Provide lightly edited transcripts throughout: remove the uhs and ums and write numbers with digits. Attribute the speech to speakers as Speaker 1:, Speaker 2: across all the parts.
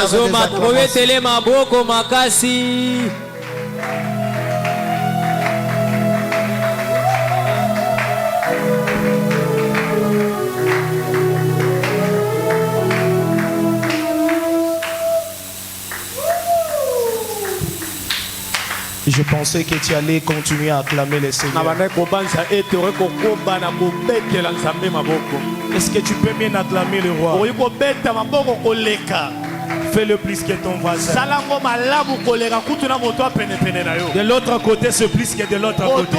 Speaker 1: Nazomata bobetele maboko makasi.
Speaker 2: Je pensais que tu allais continuer à acclamer le Seigneur. Est-ce que tu peux bien acclamer le roi? Fais-le plus que ton voisin. De l'autre côté, c'est plus que de l'autre côté.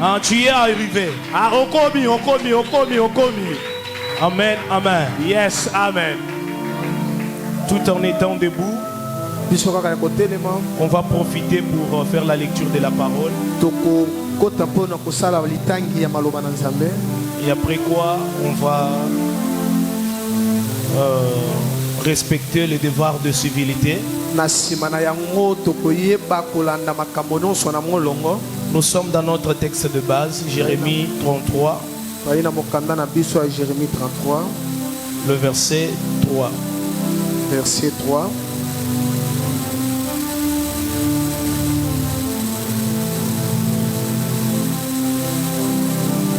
Speaker 2: Ah, tu y es arrivé. Amen, amen.
Speaker 3: Yes, amen.
Speaker 2: Tout en étant debout, on va profiter pour faire la lecture de la parole. Et après quoi, on va respecter les devoirs de civilité. Nous sommes dans notre texte de base, Jérémie 33, le verset 3.
Speaker 4: Verset 3.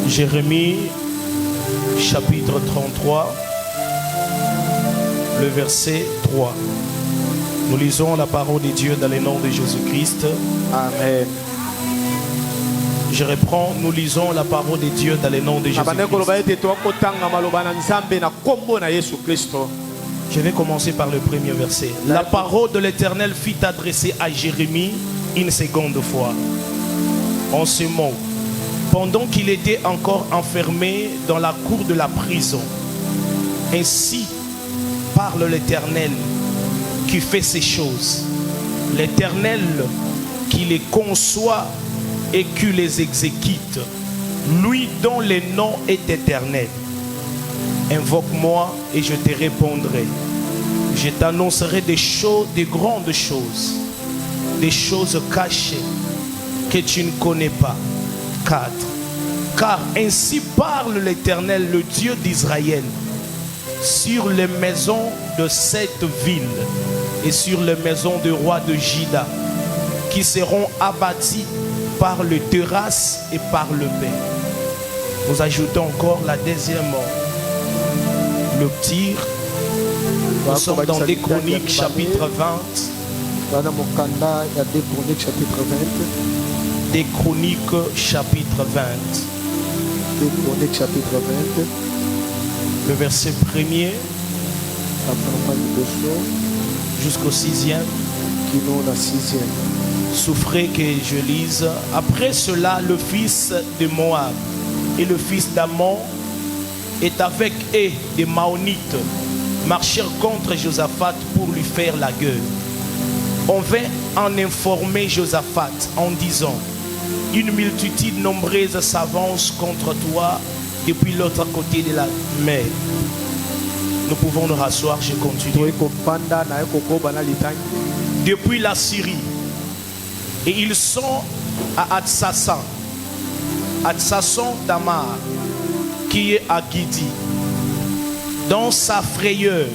Speaker 2: Jérémie chapitre 33, le verset 3. Nous lisons la parole de Dieu dans le nom de Jésus-Christ.
Speaker 4: Amen.
Speaker 2: Je reprends, nous lisons la parole de Dieu dans le nom de Jésus-Christ. Je vais commencer par le premier verset. La parole de l'Éternel fit adresser à Jérémie une seconde fois, en ce mot, pendant qu'il était encore enfermé dans la cour de la prison. Ainsi parle l'Éternel qui fait ces choses, l'Éternel qui les conçoit et qui les exécute, lui dont le nom est éternel. Invoque-moi et je te répondrai. Je t'annoncerai des choses, des grandes choses, des choses cachées que tu ne connais pas. 4. Car ainsi parle l'Éternel, le Dieu d'Israël, sur les maisons de cette ville et sur les maisons du roi de Juda, qui seront abattis par le terrasse et par le pain. Nous ajoutons encore la deuxième le tir. Nous sommes dans des Chroniques chapitre 20. Des Chroniques chapitre 20.
Speaker 4: Des Chroniques chapitre 20.
Speaker 2: Le verset 1er jusqu'au 6e. Souffrez que je lise. Après cela, le fils de Moab et le fils d'Ammon et avec eux des Maonites marchèrent contre Josaphat pour lui faire la guerre. On vint en informer Josaphat en disant: une multitude nombreuse s'avance contre toi depuis l'autre côté de la mer. Nous pouvons nous rasseoir, je continue. Depuis la Syrie, et ils sont à Hatsasson Tamar, qui est à Gidi. Dans sa frayeur,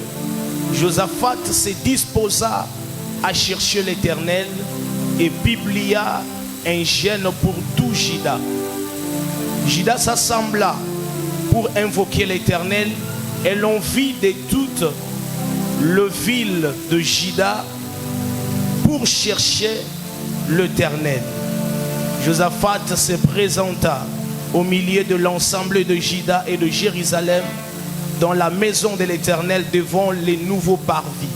Speaker 2: Josaphat se disposa à chercher l'Éternel et publia un jeûne pour tout Juda. Juda s'assembla pour invoquer l'Éternel et l'on vit de toute le ville de Juda pour chercher l'Éternel. Josaphat se présenta au milieu de l'ensemble de Juda et de Jérusalem dans la maison de l'Éternel devant les nouveaux parvis.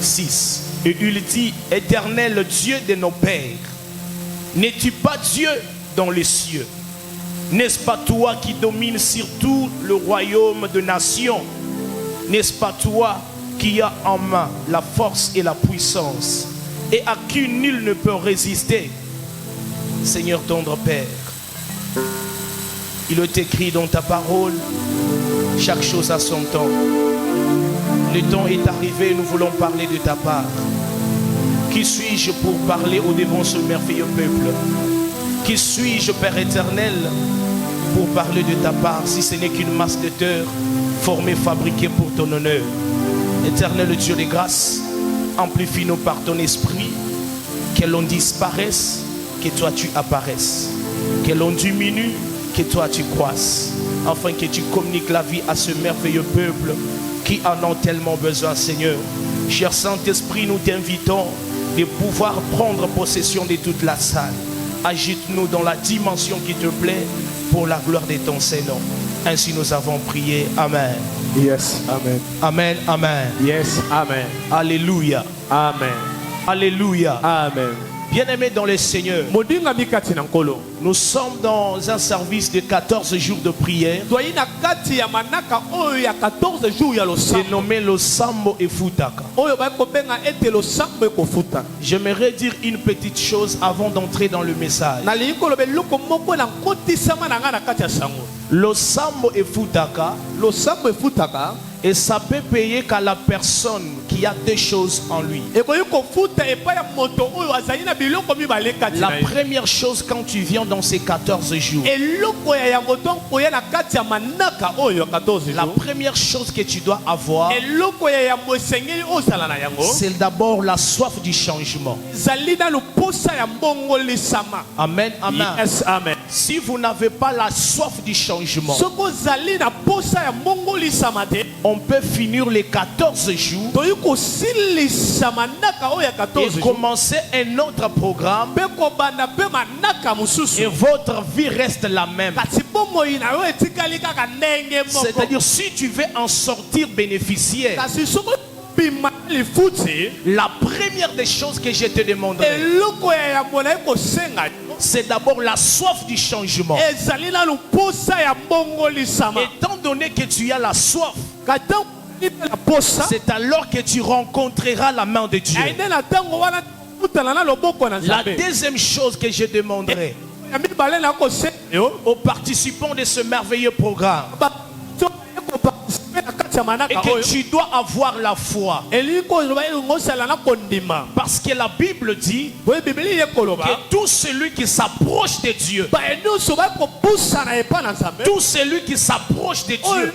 Speaker 2: 6. Et il dit: Éternel Dieu de nos pères, n'es-tu pas Dieu dans les cieux? N'est-ce pas toi qui domines sur tout le royaume de nations? N'est-ce pas toi qui as en main la force et la puissance, et à qui nul ne peut résister? Seigneur tendre Père, il est écrit dans ta parole, chaque chose a son temps. Le temps est arrivé, nous voulons parler de ta part. Qui suis-je pour parler au devant ce merveilleux peuple? Qui suis-je, Père éternel, pour parler de ta part, si ce n'est qu'une masse de terre formés, fabriqués pour ton honneur. Éternel Dieu des grâces, amplifie-nous par ton esprit, que l'on disparaisse, que toi tu apparaisses, que l'on diminue, que toi tu croisses, afin que tu communiques la vie à ce merveilleux peuple qui en a tellement besoin, Seigneur. Cher Saint-Esprit, nous t'invitons de pouvoir prendre possession de toute la salle. Agite-nous dans la dimension qui te plaît pour la gloire de ton Saint-Nom. Ainsi nous avons prié. Amen.
Speaker 4: Yes, amen.
Speaker 2: Amen, amen.
Speaker 4: Yes, amen.
Speaker 2: Alléluia.
Speaker 4: Amen.
Speaker 2: Alléluia.
Speaker 4: Amen.
Speaker 2: Bien-aimés dans le Seigneur, nous sommes dans un service de 14 jours de prière dénommé le Sambo et Futaka. J'aimerais dire une petite chose avant d'entrer dans le message. Le Sambo et Futaka, et ça peut payer qu'à la personne qui a deux choses en lui. La première chose quand tu viens dans ces 14 jours, la première chose que tu dois avoir, c'est d'abord la soif du changement. Amen, amen.
Speaker 4: Yes, amen.
Speaker 2: Si vous n'avez pas la soif du changement, on peut finir les 14 jours et commencer un autre programme et votre vie reste la même. C'est-à-dire si tu veux en sortir bénéficiaire, la première des choses que je te demanderai, c'est d'abord la soif du changement. Étant donné que tu as la soif, c'est alors que tu rencontreras la main de Dieu. La deuxième chose que je demanderai aux participants de ce merveilleux programme, et que tu dois avoir la foi, parce que la Bible dit que tout celui qui s'approche de Dieu, tout celui qui s'approche de Dieu,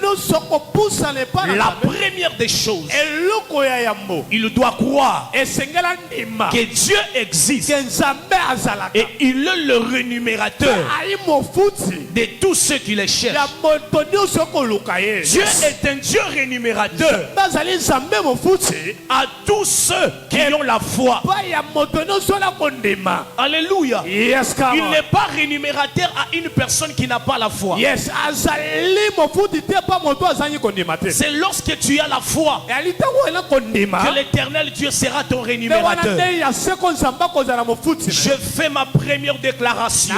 Speaker 2: la première des choses, il doit croire que Dieu existe et il est le rémunérateur de tous ceux qui les cherchent. Dieu est un Dieu rémunérateur à tous ceux qui ont la foi. Alléluia.
Speaker 4: Yes,
Speaker 2: il n'est pas rémunérateur à une personne qui n'a pas la foi.
Speaker 4: Yes.
Speaker 2: C'est lorsque tu as la foi que l'Éternel Dieu sera ton rémunérateur. Je fais ma première déclaration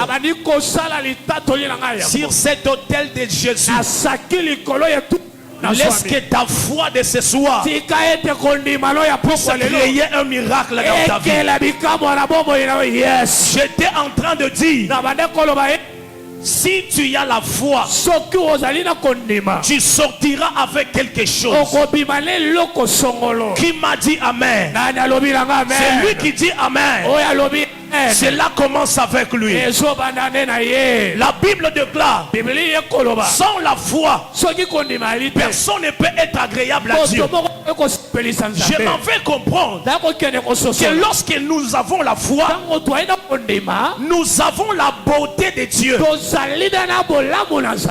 Speaker 2: sur cet autel de Jésus. Laisse que ta foi de ce soir puisse créer un miracle dans ta vie. J'étais en train de dire, si tu as la foi, tu sortiras avec quelque chose. Qui m'a dit Amen? C'est lui qui dit Amen. Cela commence avec lui. La Bible déclare, sans la foi, personne ne peut être agréable à Dieu. Je m'en fais comprendre que lorsque nous avons la foi, nous avons la beauté de Dieu.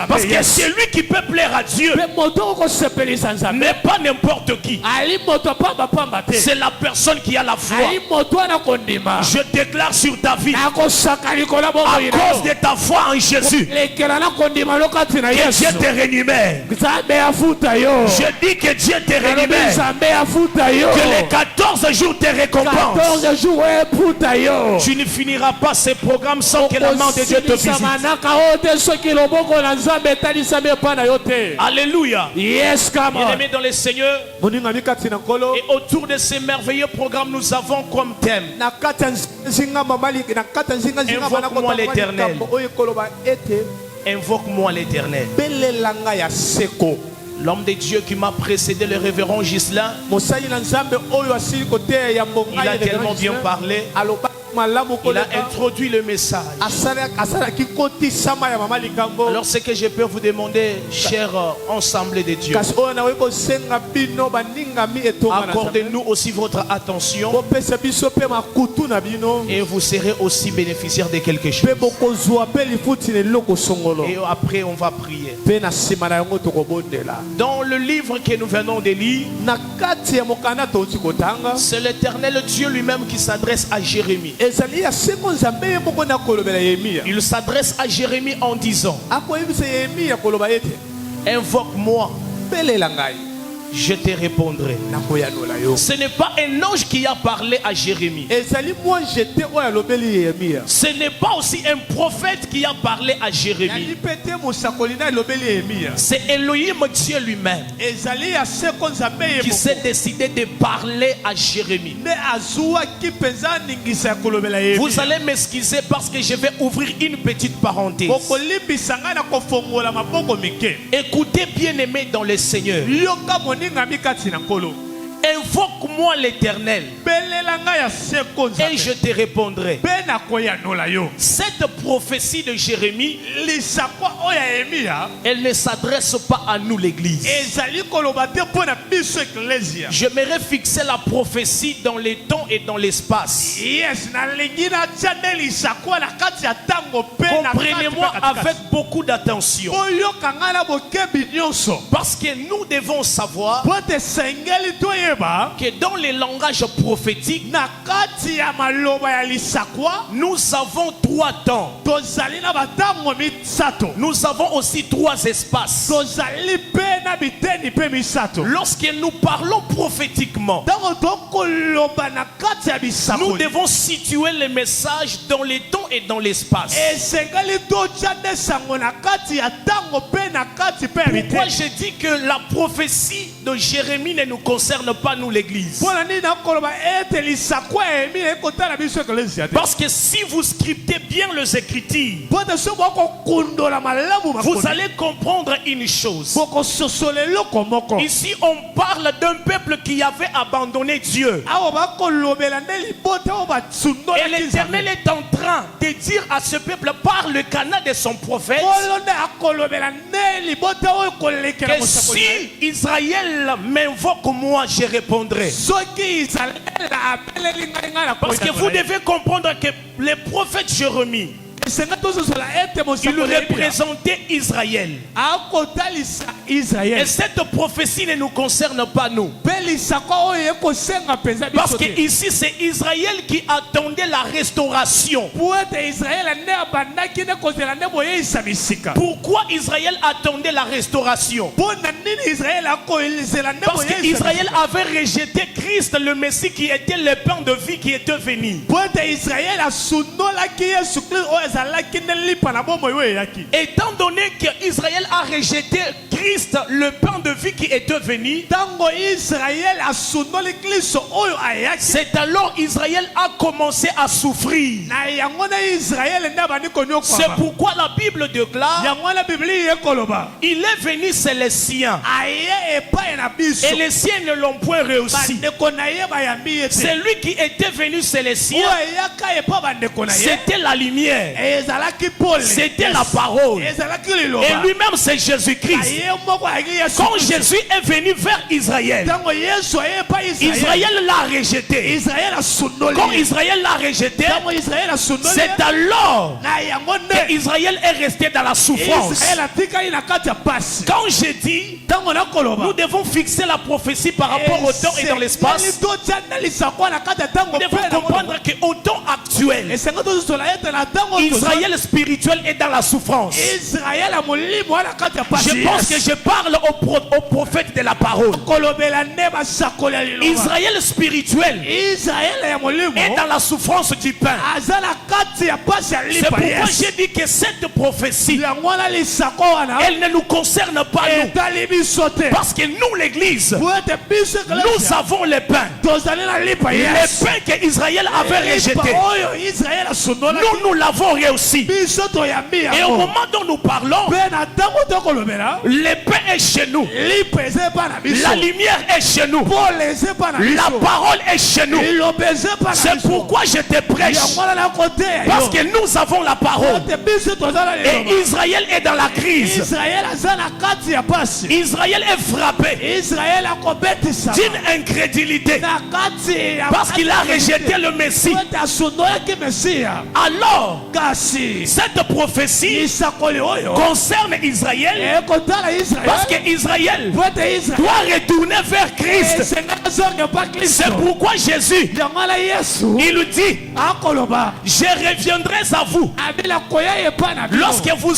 Speaker 2: Parce que celui qui peut plaire à Dieu n'est pas n'importe qui. C'est la personne qui a la foi. Je déclare sur ta vie, à cause de ta foi en Jésus, que Dieu te rémunère. Je dis que Dieu te rémunère, que les 14 jours te récompensent. Tu ne finiras pas ces programmes sans que la main de Dieu te visite. Alléluia. Bien-aimés dans le Seigneur, et autour de ces merveilleux programmes, nous avons comme thème: invoque-moi l'Éternel. Invoque-moi l'Éternel. L'homme de Dieu qui m'a précédé, le révérend Ghislain, il a tellement bien parlé. Il a introduit le message. Alors ce que je peux vous demander, cher ensemble de Dieu, accordez-nous aussi votre attention et vous serez aussi bénéficiaire de quelque chose. Et après on va prier. Dans le livre que nous venons de lire, c'est l'Éternel Dieu lui-même qui s'adresse à Jérémie. Il s'adresse à Jérémie en disant: invoque-moi, je te répondrai. Ce n'est pas un ange qui a parlé à Jérémie. Ce n'est pas aussi un prophète qui a parlé à Jérémie. C'est Elohim Dieu lui-même qui s'est décidé de parler à Jérémie. Vous allez m'excuser parce que je vais ouvrir une petite parenthèse. Écoutez, bien-aimés dans le Seigneur, invoque-moi l'Éternel et je te répondrai. Cette prophétie de Jérémie, elle ne s'adresse pas à nous l'église. J'aimerais fixer la prophétie dans les temps et dans l'espace. Comprenez-moi avec beaucoup d'attention, parce que nous devons savoir que dans les langages prophétiques, nous avons 3 temps. Nous avons aussi 3 espaces. Lorsque nous parlons prophétiquement, nous devons situer les messages dans les temps et dans l'espace. Pourquoi je dis que la prophétie de Jérémie ne nous concerne pas nous l'église? Parce que si vous scriptez bien les Écritures, vous allez comprendre une chose. Ici on parle d'un peuple qui avait abandonné Dieu. Et l'Éternel est en train de dire à ce peuple par le canal de son prophète que si Israël m'invoque, moi je répondrai. Parce que vous devez comprendre que le prophète Jérémie, il représentait Israël. Et cette prophétie ne nous concerne pas nous. Parce que ici c'est Israël qui attendait la restauration. Pourquoi Israël attendait la restauration? Parce qu'Israël avait rejeté Christ, le Messie qui était le pain de vie qui était venu. Étant donné qu'Israël a rejeté Christ, le pain de vie qui était venu, c'est alors Israël a commencé à souffrir. C'est pourquoi la Bible déclare: il est venu, c'est les siens, et les siens ne l'ont point réussi. C'est lui qui était venu, c'est les siens. C'était la lumière, c'était la parole, et lui-même c'est Jésus-Christ. Quand Jésus est venu vers Israël, Israël l'a rejeté. Quand Israël l'a rejeté, c'est alors que Israël est resté dans la souffrance. Quand j'ai dit, nous devons fixer la prophétie par rapport au temps et dans l'espace, nous devons comprendre qu'au temps actuel, Israël spirituel est dans la souffrance. Je pense que je parle au prophète de la parole. Israël spirituel est dans la souffrance du pain. C'est pourquoi j'ai dit que cette prophétie, elle ne nous concerne pas nous. Parce que nous l'église,
Speaker 3: po ete biso
Speaker 2: nous avons les pains.
Speaker 3: tozali na lipa
Speaker 2: Les
Speaker 3: Yesu.
Speaker 2: pains que Israël avait rejetés.
Speaker 3: Lipa oyo Israel asundolaki
Speaker 2: Nous l'avons réussi.
Speaker 3: biso toyambi
Speaker 2: Et au
Speaker 3: yango.
Speaker 2: moment dont nous parlons,
Speaker 3: Mpe na ntango tokolobela
Speaker 2: le pain est chez nous.
Speaker 3: lipa eza epa na biso.
Speaker 2: La lumière est chez nous.
Speaker 3: Pole eza epa na
Speaker 2: La
Speaker 3: biso.
Speaker 2: parole est chez nous.
Speaker 3: Liloba eza epa na
Speaker 2: C'est
Speaker 3: biso.
Speaker 2: pourquoi je te prêche.
Speaker 3: yango wana nakoteya yo.
Speaker 2: Parce que nous avons la parole.
Speaker 3: Ete biso toza na liloba.
Speaker 2: Et Israël est dans la crise.
Speaker 3: Israel aza na kati ya pasi.
Speaker 2: Israël est frappé
Speaker 3: Israel akobetisama
Speaker 2: d'une incrédulité.
Speaker 3: na kati ya
Speaker 2: Parce qu'il a rejeté le Messie.
Speaker 3: po ete asundolaki Mesiya.
Speaker 2: Alors,
Speaker 3: Kasi
Speaker 2: cette prophétie
Speaker 3: lisakoli oyo
Speaker 2: concerne Israël.
Speaker 3: ekotala Israel.
Speaker 2: Parce que Israël
Speaker 3: po ete Israel
Speaker 2: doit retourner vers Christ.
Speaker 3: esenga azonge pa Kristo.
Speaker 2: C'est pourquoi Jésus,
Speaker 3: yango wana Yesu
Speaker 2: il dit,
Speaker 3: akoloba
Speaker 2: je reviendrai à vous
Speaker 3: abila koya epa na bino.
Speaker 2: lorsque vous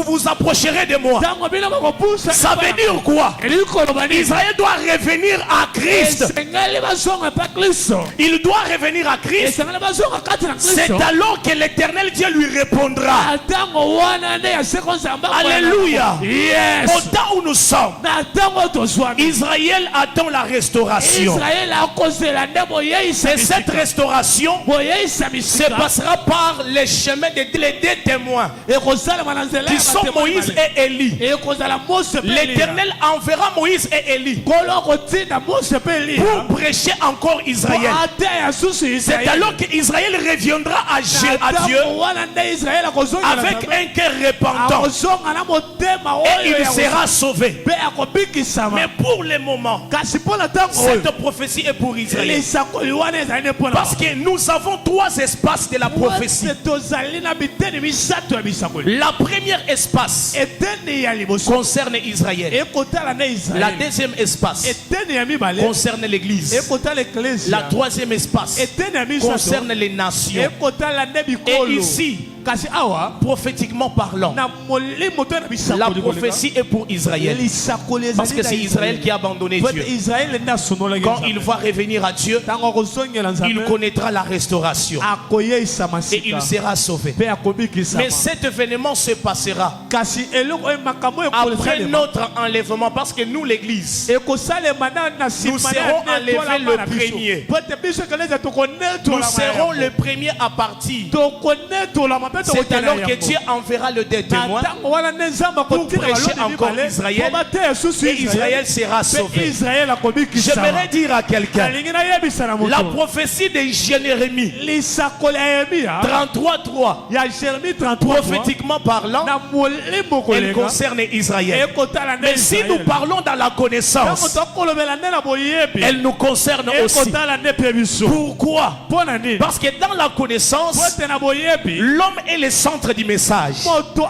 Speaker 2: vous approcherez de moi.
Speaker 3: ntango bino bakopusa
Speaker 2: Ça veut dire quoi?
Speaker 3: elingi koloba nini?
Speaker 2: Israël doit revenir à Christ.
Speaker 3: esengeli bazonga pa Kristo.
Speaker 2: Il doit revenir à Christ.
Speaker 3: esengeli bazonga kati na
Speaker 2: C'est
Speaker 3: Kristo.
Speaker 2: alors que l'éternel Dieu lui répondra.
Speaker 3: ntango wana nde yaseko nzambe akoya na
Speaker 2: Alléluia.
Speaker 3: Yes.
Speaker 2: Au temps où nous sommes,
Speaker 3: na ntango tozwami
Speaker 2: Israël attend la restauration.
Speaker 3: Israel akozela nde boyeisa
Speaker 2: Et cette restauration
Speaker 3: boyeisa
Speaker 2: se
Speaker 3: misika
Speaker 2: passera par les chemins des deux témoins
Speaker 3: ekosalama na nzela
Speaker 2: qui sont Moïse et Élie.
Speaker 3: ekozala Mose mpe Eliya.
Speaker 2: L'Éternel enverra Moïse et Élie
Speaker 3: Nkolo akotinda Mose mpe Eliya
Speaker 2: pour prêcher encore Israël.
Speaker 3: po ateya susu
Speaker 2: C'est
Speaker 3: Israel.
Speaker 2: alors qu'Israël reviendra à
Speaker 3: Na
Speaker 2: Dieu
Speaker 3: ntango wana nde Israel akozongela
Speaker 2: avec
Speaker 3: Nzambe.
Speaker 2: un cœur repentant
Speaker 3: akozonga na motema
Speaker 2: et
Speaker 3: oyo
Speaker 2: il
Speaker 3: ya
Speaker 2: sera sauvé.
Speaker 3: mpe akobikisama.
Speaker 2: Mais pour le moment,
Speaker 3: kasi mpo na ntango oyo
Speaker 2: cette prophétie est pour Israël.
Speaker 3: lisakoli wana ezali nde mpo na
Speaker 2: Parce que nous avons trois espaces de la prophétie.
Speaker 3: Ete tozali na biteni misato ya bisakoli.
Speaker 2: La première espace
Speaker 3: eteni ya liboso
Speaker 2: concerne Israël.
Speaker 3: ekotala na
Speaker 2: La
Speaker 3: Israel.
Speaker 2: deuxième espace
Speaker 3: eteni ya mibale
Speaker 2: concerne l'Église.
Speaker 3: ekotala eklesia.
Speaker 2: La troisième espace
Speaker 3: eteni ya misato
Speaker 2: concerne les nations.
Speaker 3: ekotala nde
Speaker 2: Et
Speaker 3: bikolo.
Speaker 2: ici,
Speaker 3: kasi awa
Speaker 2: prophétiquement parlant,
Speaker 3: na molimo to na
Speaker 2: la
Speaker 3: bisakoli
Speaker 2: prophétie est pour Israël.
Speaker 3: lisakoli ezali
Speaker 2: Parce que
Speaker 3: na
Speaker 2: c'est Israël qui a abandonné
Speaker 3: Po ete
Speaker 2: Dieu.
Speaker 3: Israel nde asundolaki
Speaker 2: Quand
Speaker 3: Nzambe.
Speaker 2: il va revenir à Dieu,
Speaker 3: ntango akozongela
Speaker 2: il
Speaker 3: Nzambe
Speaker 2: connaîtra la restauration
Speaker 3: akoyeisama
Speaker 2: et il
Speaker 3: sika
Speaker 2: sera sauvé.
Speaker 3: mpe akobikisama.
Speaker 2: Mais cet événement se passera
Speaker 3: kasi eloko oyo makambo oyo
Speaker 2: après
Speaker 3: ekosalema
Speaker 2: notre enlèvement parce que nous, l'Église,
Speaker 3: ekosalema na
Speaker 2: nous serons enlevés le premier.
Speaker 3: po ete biso ekeleza
Speaker 2: Nous
Speaker 3: tokonetolama
Speaker 2: serons le premier à partir.
Speaker 3: tokonetolama mpe
Speaker 2: C'est alors que
Speaker 3: yango.
Speaker 2: Dieu enverra le deux
Speaker 3: na
Speaker 2: témoins
Speaker 3: ntango wana nde nzambe
Speaker 2: pour prêcher encore Israël
Speaker 3: susu
Speaker 2: et Israël sera
Speaker 3: mpe
Speaker 2: sauvé.
Speaker 3: Israel akobikisama.
Speaker 2: J'aimerais dire à quelqu'un,
Speaker 3: nalingi nayebisa na
Speaker 2: la
Speaker 3: moto
Speaker 2: prophétie de Jérémie
Speaker 3: lisakoli ya Yeremia
Speaker 2: 33:3,
Speaker 3: ya Jérémie 33
Speaker 2: prophétiquement parlant,
Speaker 3: na molimo
Speaker 2: elle
Speaker 3: kolenga
Speaker 2: concerne Israël.
Speaker 3: ekotala nde
Speaker 2: Mais si nous parlons dans la
Speaker 3: ntango
Speaker 2: connaissance,
Speaker 3: tokolobela nde na boyebi
Speaker 2: elle nous concerne aussi.
Speaker 3: ekotala nde mpe biso.
Speaker 2: Pourquoi?
Speaker 3: mpo na nini?
Speaker 2: Parce que dans la connaissance,
Speaker 3: po ete na boyebi
Speaker 2: l'homme est le centre du message.
Speaker 3: moto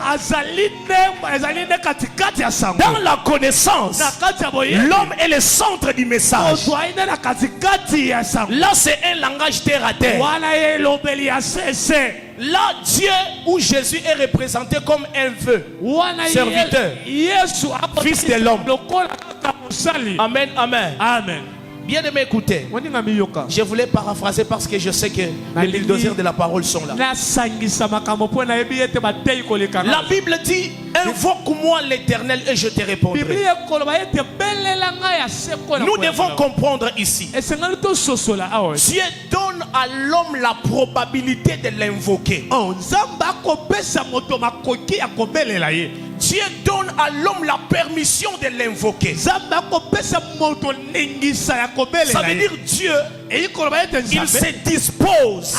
Speaker 3: ezali nde katikati ya sango.
Speaker 2: Dans la connaissance,
Speaker 3: na kati ya boyebi
Speaker 2: l'homme est le centre du message.
Speaker 3: moto ai nde na katikati ya sango.
Speaker 2: Là, c'est un langage terre à terre.
Speaker 3: wana ye elobeli ya sese.
Speaker 2: Là, Dieu ou Jésus est représenté comme un vœu.
Speaker 3: wana
Speaker 2: Serviteur.
Speaker 3: yesu
Speaker 2: Fils de l'homme.
Speaker 3: lokola kaka mosali.
Speaker 2: Amen, amen.
Speaker 3: amen.
Speaker 2: Bien aimé, écoutez.
Speaker 3: moninga miyoka
Speaker 2: Je voulais paraphraser parce que je sais que les bulldozers de la parole sont là.
Speaker 3: nasangisa makambo mpo nayebi ete batei koleka
Speaker 2: La Bible dit, invoque-moi l'Éternel et je te répondrai.
Speaker 3: biblia ekoloba ete belela ngai ya seko na
Speaker 2: Nous
Speaker 3: koyeba
Speaker 2: devons
Speaker 3: na-
Speaker 2: comprendre ici.
Speaker 3: esengeli tososola awa.
Speaker 2: Dieu donne à l'homme la probabilité de l'invoquer.
Speaker 3: nzambe akopesa moto makoki ya kobelela ye.
Speaker 2: Dieu donne à l'homme la permission de l'invoquer.
Speaker 3: nzambe akopesa moto ningisa ya
Speaker 2: Ça
Speaker 3: kobelela
Speaker 2: veut
Speaker 3: ye.
Speaker 2: dire Dieu,
Speaker 3: eyi koloba ete
Speaker 2: il
Speaker 3: nzambe
Speaker 2: se dispose.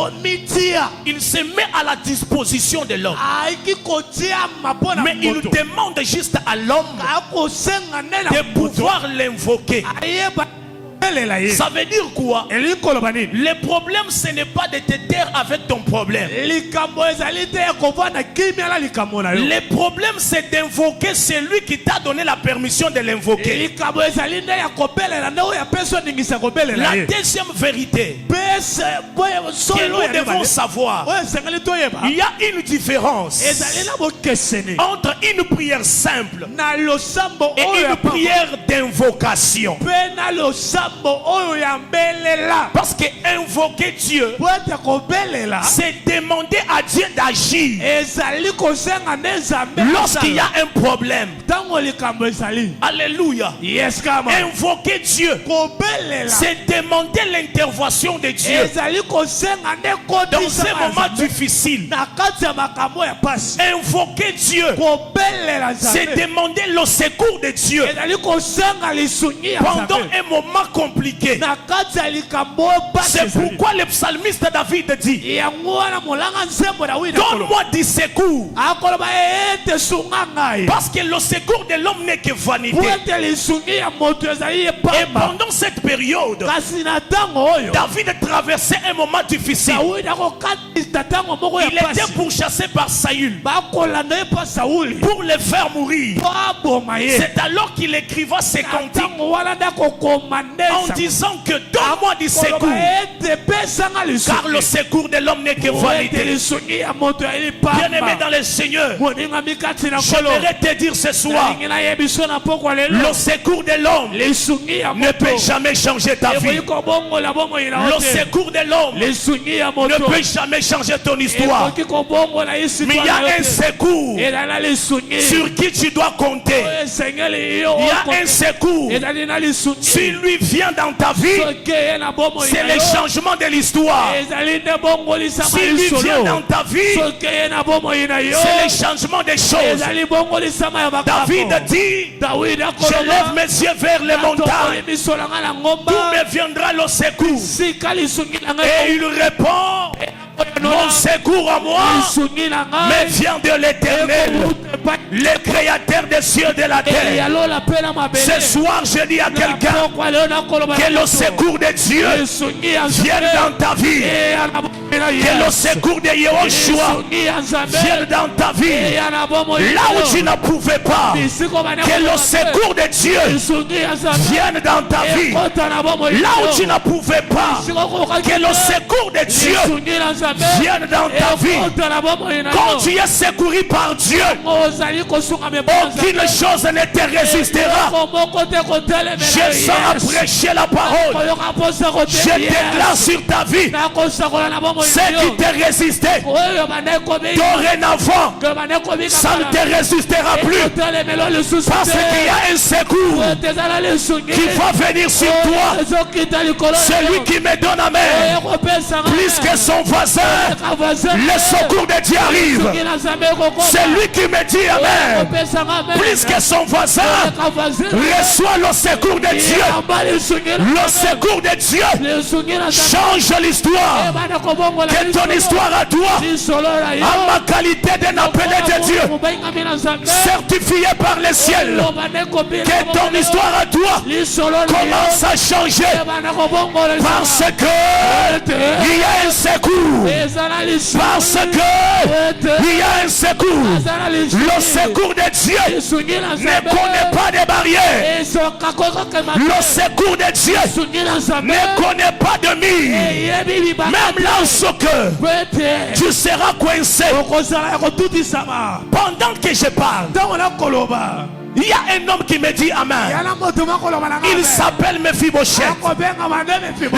Speaker 3: aikomitia
Speaker 2: Il se met à la disposition de l'homme.
Speaker 3: aiki kotia mapona
Speaker 2: Mais il
Speaker 3: moto
Speaker 2: demande juste à l'homme
Speaker 3: akosenga nde na
Speaker 2: de
Speaker 3: moto
Speaker 2: pouvoir l'invoquer.
Speaker 3: ayeba kobelela ye.
Speaker 2: Ça veut dire quoi?
Speaker 3: elingi koloba nini?
Speaker 2: Le problème, ce n'est pas de te taire avec ton problème.
Speaker 3: likambo ezali te ya kovanda kimia na likambo na yo.
Speaker 2: Le problème, c'est d'invoquer celui qui t'a donné la permission de l'invoquer.
Speaker 3: likambo ezali nde ya kobelela nde oyo apesi oningisa kobelela
Speaker 2: La
Speaker 3: ye.
Speaker 2: deuxième vérité
Speaker 3: pese boye
Speaker 2: que
Speaker 3: solo
Speaker 2: nous
Speaker 3: ya
Speaker 2: devons
Speaker 3: mibale
Speaker 2: savoir,
Speaker 3: oyo esengeli toyeba
Speaker 2: il y a une différence
Speaker 3: ezali na bokeseni
Speaker 2: entre une prière simple
Speaker 3: na losambo
Speaker 2: et
Speaker 3: oyo ya
Speaker 2: une
Speaker 3: pamba
Speaker 2: prière d'invocation.
Speaker 3: mpe na losambo makambo oyo ya mbelela.
Speaker 2: Parce que invoquer Dieu,
Speaker 3: Po ete kobelela
Speaker 2: c'est demander à Dieu d'agir
Speaker 3: ezali kosenga nde Nzambe
Speaker 2: lorsqu'il y a un problème.
Speaker 3: ntango likambo ezali.
Speaker 2: Alléluia.
Speaker 3: Yes kama.
Speaker 2: Invoquer Dieu,
Speaker 3: Kobelela
Speaker 2: c'est demander l'intervention de Dieu
Speaker 3: ezali kosenga nde
Speaker 2: dans
Speaker 3: kodisa
Speaker 2: ces moments difficiles.
Speaker 3: na kati ya makambo ya pasi.
Speaker 2: Invoquer Dieu,
Speaker 3: Kobelela
Speaker 2: c'est
Speaker 3: Nzambe
Speaker 2: demander le secours de Dieu
Speaker 3: ezali kosenga lisungi ya
Speaker 2: pendant
Speaker 3: Nzambe
Speaker 2: un moment compliqué.
Speaker 3: na kati ya likambo oyo pasi
Speaker 2: C'est
Speaker 3: ezali.
Speaker 2: pourquoi le psalmiste David dit,
Speaker 3: yango wana molanga nzembo Dawidi akoloba.
Speaker 2: donne-moi du secours.
Speaker 3: akoloba ete sunga ngai
Speaker 2: Parce que le secours de l'homme n'est que vanité.
Speaker 3: po ete lisungi ya moto ezali
Speaker 2: Et
Speaker 3: epamba.
Speaker 2: pendant cette période,
Speaker 3: kasi na ntango oyo
Speaker 2: David traversait un moment difficile.
Speaker 3: Dawidi akokatisa ntango moko ya
Speaker 2: Il était
Speaker 3: pasi
Speaker 2: pourchassé par Saül
Speaker 3: bakolanda ye pa Sauli
Speaker 2: pour le faire mourir.
Speaker 3: po aboma ye.
Speaker 2: C'est alors qu'il écrivait ses
Speaker 3: Na
Speaker 2: cantiques
Speaker 3: ntango wana nde akokoma
Speaker 2: en disant que donne-moi du secours,
Speaker 3: ete pesanga
Speaker 2: car le secours de l'homme n'est que vanité.
Speaker 3: lisungi ya moto eli
Speaker 2: Bien-aimé
Speaker 3: pamba.
Speaker 2: dans le Seigneur,
Speaker 3: moningami kati na nkolo
Speaker 2: j'aimerais te dire ce soir,
Speaker 3: nalingi nayebiso na pokwa lelo
Speaker 2: le secours de l'homme
Speaker 3: lisungi ya
Speaker 2: ne peut
Speaker 3: moto
Speaker 2: jamais changer ta vie.
Speaker 3: ekoki kobongola bomoi na
Speaker 2: Le
Speaker 3: yo te.
Speaker 2: secours de l'homme
Speaker 3: lisungi ya
Speaker 2: ne
Speaker 3: moto
Speaker 2: peut jamais changer ton histoire.
Speaker 3: ekoki kobongola
Speaker 2: Mais il y
Speaker 3: histoire
Speaker 2: a
Speaker 3: na yo
Speaker 2: un
Speaker 3: te.
Speaker 2: secours
Speaker 3: ezali na lisungi
Speaker 2: sur qui tu dois compter.
Speaker 3: oyo esengeli yo
Speaker 2: Il y a un secours.
Speaker 3: ezali na lisungi
Speaker 2: S'il lui vient dans ta vie,
Speaker 3: soki eye na bomoi
Speaker 2: c'est
Speaker 3: na
Speaker 2: le
Speaker 3: yo
Speaker 2: changement de l'histoire.
Speaker 3: ezali nde bongolisama
Speaker 2: S'il lui vient dans
Speaker 3: lisolo
Speaker 2: ta vie,
Speaker 3: soki eye na bomoi na yo
Speaker 2: c'est le changement des choses.
Speaker 3: ezali bongolisama ya
Speaker 2: David
Speaker 3: makambo.
Speaker 2: dit,
Speaker 3: Dawidi
Speaker 2: je lève
Speaker 3: akoloba
Speaker 2: mes yeux vers les montagnes.
Speaker 3: miso na ngai na ngomba
Speaker 2: D'où me viendra le secours?
Speaker 3: sika lisungi na
Speaker 2: Et
Speaker 3: ngai
Speaker 2: il répond, mon secours à moi
Speaker 3: lisungi na
Speaker 2: me
Speaker 3: ngai
Speaker 2: vient de l'Éternel, le créateur des cieux et de la terre.
Speaker 3: eyalola mpe na
Speaker 2: Ce
Speaker 3: mabele
Speaker 2: soir, je dis à quelqu'un
Speaker 3: pokwa leo nakoloba
Speaker 2: que le secours de Dieu
Speaker 3: lisungi ya
Speaker 2: vienne
Speaker 3: Nzambe
Speaker 2: dans ta vie.
Speaker 3: eya na bomoi na
Speaker 2: Que le
Speaker 3: Yesu.
Speaker 2: secours de Yehoshua
Speaker 3: lisungi ya Nzambe
Speaker 2: vienne dans ta vie.
Speaker 3: eya na bomoi
Speaker 2: Là
Speaker 3: na
Speaker 2: où
Speaker 3: yo.
Speaker 2: tu ne pouvais pas,
Speaker 3: bisiko bana
Speaker 2: que le secours de Dieu
Speaker 3: lisungi ya Nzambe
Speaker 2: vienne dans ta vie.
Speaker 3: ekota na bomoi na
Speaker 2: Là où
Speaker 3: yo.
Speaker 2: tu ne pouvais pas,
Speaker 3: Bisiko kokoka
Speaker 2: que le
Speaker 3: te.
Speaker 2: secours de Dieu
Speaker 3: lisungi na Nzambe
Speaker 2: vienne dans ta vie.
Speaker 3: ekota na bomoi na
Speaker 2: Quand
Speaker 3: yo.
Speaker 2: tu es secouru par Dieu,
Speaker 3: ozali kosunga mebonza
Speaker 2: aucune chose ne te résistera. Je sens prêcher la parole. Je déclare sur ta vie ce qui te résistait. Dorénavant, ça ne te résistera plus. Parce qu'il y a un secours qui va venir sur toi. Celui qui me donne la main, plus que son voisin, le secours de Dieu arrive. Celui qui me dit Amen, plus que son voisin, reçoit le secours de Dieu. Le secours de Dieu change l'histoire. Que ton histoire à toi, à ma qualité d'un appelé de Dieu, certifié par le ciel, que ton histoire à toi commence à changer. Parce que il y a un secours. Parce que il y a un secours. Le secours de Dieu ne connaît pas de barrières. Le secours de Dieu ne connaît pas de mire. Même lorsque tu seras coincé, pendant que je parle, il y a un homme qui me dit Amen. Il s'appelle Mephibosheth.